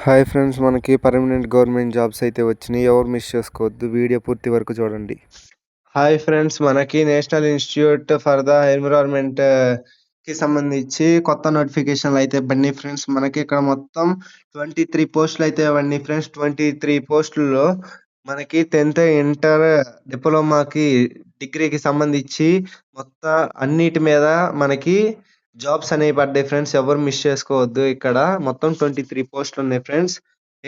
Hi friends, మనకి permanent government jobs అయితే వచ్చినాయి. ఎవరు మిస్ చేసుకోవద్దు. వీడియో పూర్తి వరకు చూడండి. హాయ్ ఫ్రెండ్స్, మనకి national institute for the environment కి సంబంధించి కొత్త నోటిఫికేషన్లు అయితే పడినాయి ఫ్రెండ్స్. మనకి ఇక్కడ మొత్తం 23 పోస్టులు అయితే పడినాయి ఫ్రెండ్స్. 23 పోస్టుల్లో మనకి 10th ఇంటర్ డిప్లొమాకి డిగ్రీకి సంబంధించి మొత్తం అన్నిటి మీద మనకి జాబ్స్ అనేవి పడ్డాయి ఫ్రెండ్స్. ఎవరు మిస్ చేసుకోవద్దు. ఇక్కడ మొత్తం 23 పోస్టులు ఉన్నాయి ఫ్రెండ్స్.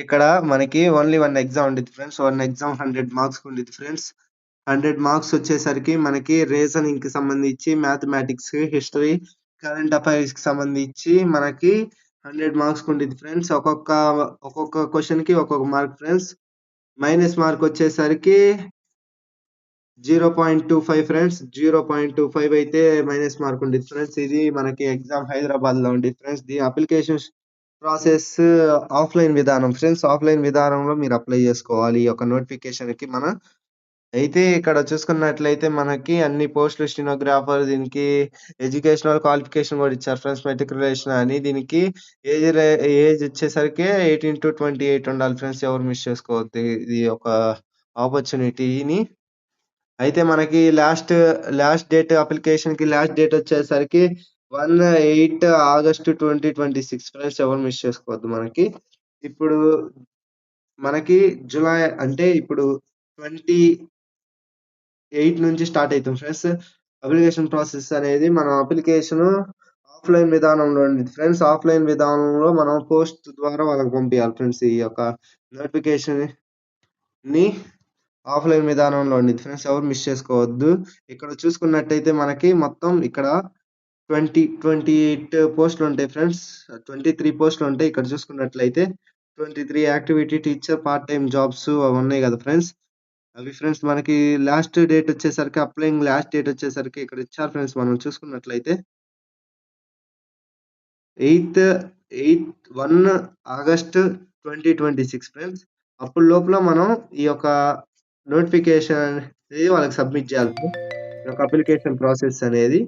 ఇక్కడ మనకి ఓన్లీ వన్ ఎగ్జామ్ ఉండేది ఫ్రెండ్స్. వన్ ఎగ్జామ్ 100 మార్క్స్ ఉండేది ఫ్రెండ్స్. 100 మార్క్స్ వచ్చేసరికి మనకి రీజనింగ్ కి సంబంధించి, మ్యాథమెటిక్స్, హిస్టరీ, కరెంట్ అఫైర్స్ కి సంబంధించి మనకి 100 మార్క్స్ ఉండేది ఫ్రెండ్స్. ఒక్కొక్క క్వశ్చన్ కి ఒక్కొక్క మార్క్ ఫ్రెండ్స్. మైనస్ మార్క్ వచ్చేసరికి 0.25 ఫ్రెండ్స్. 0.25 అయితే మైనస్ మార్క్ ఉండేది ఫ్రెండ్స్. ఇది మనకి ఎగ్జామ్ హైదరాబాద్ లో ఉండేది ఫ్రెండ్స్. దీని అప్లికేషన్ ప్రాసెస్ ఆఫ్లైన్ విధానం ఫ్రెండ్స్. ఆఫ్లైన్ విధానంలో మీరు అప్లై చేసుకోవాలి ఈ యొక్క నోటిఫికేషన్ కి. అయితే ఇక్కడ చూసుకున్నట్లయితే మనకి అన్ని పోస్టులు స్టెనోగ్రాఫర్, దీనికి ఎడ్యుకేషనల్ క్వాలిఫికేషన్ కూడా ఇచ్చారు ఫ్రెండ్స్. మెట్రికులేషన్ అని. దీనికి ఏజ్ వచ్చేసరికి 18 to 28 ఉండాలి ఫ్రెండ్స్. ఎవరు మిస్ చేసుకోవద్దు ఇది ఒక ఆపర్చునిటీని. అయితే మనకి లాస్ట్ డేట్, అప్లికేషన్ కి లాస్ట్ డేట్ వచ్చేసరికి 8 August 2026 ఫ్రెండ్స్. ఎవరు మిస్ చేసుకోవద్దు. ఇప్పుడు మనకి జులై అంటే ఇప్పుడు 28 నుంచి స్టార్ట్ అవుతుంది ఫ్రెండ్స్. అప్లికేషన్ ప్రాసెస్ అనేది మనం అప్లికేషన్ ఆఫ్లైన్ విధానంలో ఉండేది ఫ్రెండ్స్. ఆఫ్లైన్ విధానంలో మనం పోస్ట్ ద్వారా వాళ్ళకి పంపించాలి ఫ్రెండ్స్. ఈ యొక్క నోటిఫికేషన్ ని ఆఫ్లైన్ విధానంలో ఉండేది ఫ్రెండ్స్. ఎవరు మిస్ చేసుకోవద్దు. ఇక్కడ చూసుకున్నట్టయితే మనకి మొత్తం ఇక్కడ 28 పోస్టులు ఉంటాయి ఫ్రెండ్స్. 23 పోస్టులు ఉంటాయి. ఇక్కడ చూసుకున్నట్లయితే 23 activity teacher part time jobs అవి ఉన్నాయి కదా ఫ్రెండ్స్. అవి ఫ్రెండ్స్ మనకి లాస్ట్ డేట్ వచ్చేసరికి, అప్లైయింగ్ లాస్ట్ డేట్ వచ్చేసరికి ఇక్కడ ఇచ్చారు ఫ్రెండ్స్. మనం చూసుకున్నట్లయితే 1 August 2026 ఫ్రెండ్స్. అప్పుడు లోపల మనం ఈ యొక్క నోటిఫికేషన్ అనేది వాళ్ళకి సబ్మిట్ చేయాలి ఫ్రెండ్స్. ఈ యొక్క అప్లికేషన్ ప్రాసెస్ అనేది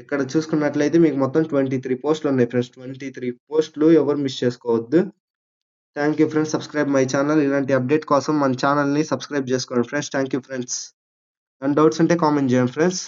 ఇక్కడ చూసుకున్నట్లయితే మీకు మొత్తం 23 పోస్టులు ఉన్నాయి ఫ్రెండ్స్. 23 పోస్టులు ఎవరు మిస్ చేసుకోవద్దు. Thank you friends. Subscribe my channel. ఇలాంటి అప్డేట్ కోసం మన ఛానల్ని సబ్స్క్రైబ్ చేసుకోండి friends. Thank you friends. And doubts ఉంటే కామెంట్ చేయండి ఫ్రెండ్స్.